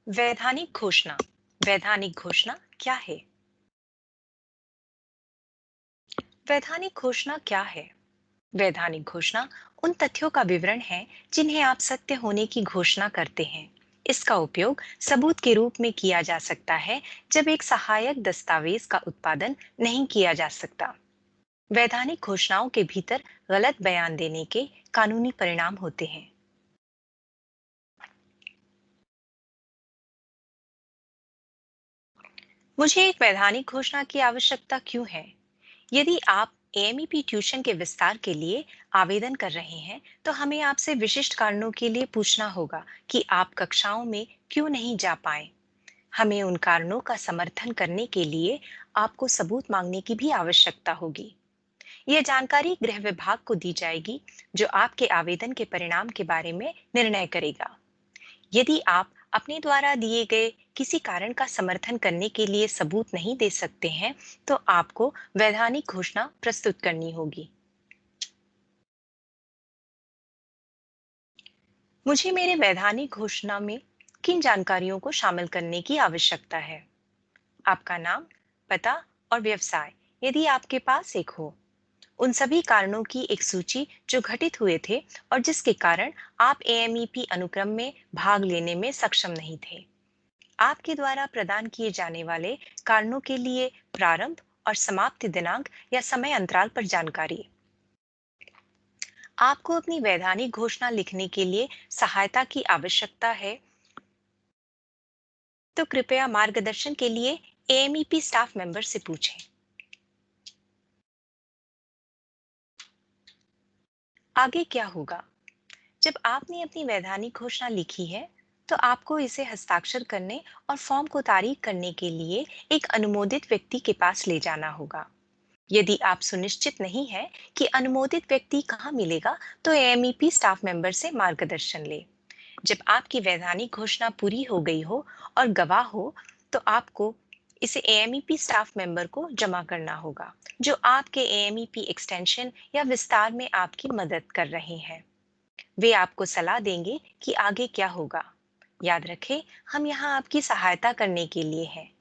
वैधानिक घोषणा। वैधानिक घोषणा क्या है? वैधानिक घोषणा क्या है? वैधानिक घोषणा उन तथ्यों का विवरण है जिन्हें आप सत्य होने की घोषणा करते हैं। इसका उपयोग सबूत के रूप में किया जा सकता है जब एक सहायक दस्तावेज का उत्पादन नहीं किया जा सकता। वैधानिक घोषणाओं के भीतर गलत बयान देने के कानूनी परिणाम होते हैं। मुझे एक वैधानिक घोषणा की आवश्यकता क्यों है? यदि आप एएमईपी ट्यूशन के विस्तार के लिए आवेदन कर रहे हैं, तो हमें आपसे विशिष्ट कारणों के लिए पूछना होगा कि आप कक्षाओं में क्यों नहीं जा पाए। हमें उन कारणों का समर्थन करने के लिए आपको सबूत मांगने की भी आवश्यकता होगी। यह जानकारी गृह विभाग को दी जाएगी, जो आपके आवेदन के परिणाम के बारे में निर्णय करेगा। यदि आप अपने द्वारा दिए गए किसी कारण का समर्थन करने के लिए सबूत नहीं दे सकते हैं, तो आपको वैधानिक घोषणा प्रस्तुत करनी होगी। मुझे मेरे वैधानिक घोषणा में किन जानकारियों को शामिल करने की आवश्यकता है? आपका नाम, पता और व्यवसाय, यदि आपके पास एक हो। उन सभी कारणों की एक सूची जो घटित हुए थे और जिसके कारण आप एएमईपी अनुक्रम में भाग लेने में सक्षम नहीं थे। आपके द्वारा प्रदान किए जाने वाले कारणों के लिए प्रारंभ और समाप्ति दिनांक या समय अंतराल पर जानकारी। आपको अपनी वैधानिक घोषणा लिखने के लिए सहायता की आवश्यकता है, तो कृपया मार्गदर्शन के लिए एएमईपी स्टाफ मेंबर से पूछें। आगे क्या होगा? जब आपने अपनी वैधानिक घोषणा लिखी है, तो आपको इसे हस्ताक्षर करने और फॉर्म को तारीख करने के लिए एक अनुमोदित व्यक्ति के पास ले जाना होगा। यदि आप सुनिश्चित नहीं है कि अनुमोदित व्यक्ति कहाँ मिलेगा, तो एएमईपी स्टाफ मेंबर से मार्गदर्शन ले। जब आपकी वैधानिक घोषणा पूरी हो गई हो और गवाह हो, तो आपको इसे एएमईपी स्टाफ मेंबर को जमा करना होगा, जो आपके एएमईपी एक्सटेंशन या विस्तार में आपकी मदद कर रहे हैं। वे आपको सलाह देंगे कि आगे क्या होगा। याद रखें, हम यहाँ आपकी सहायता करने के लिए हैं।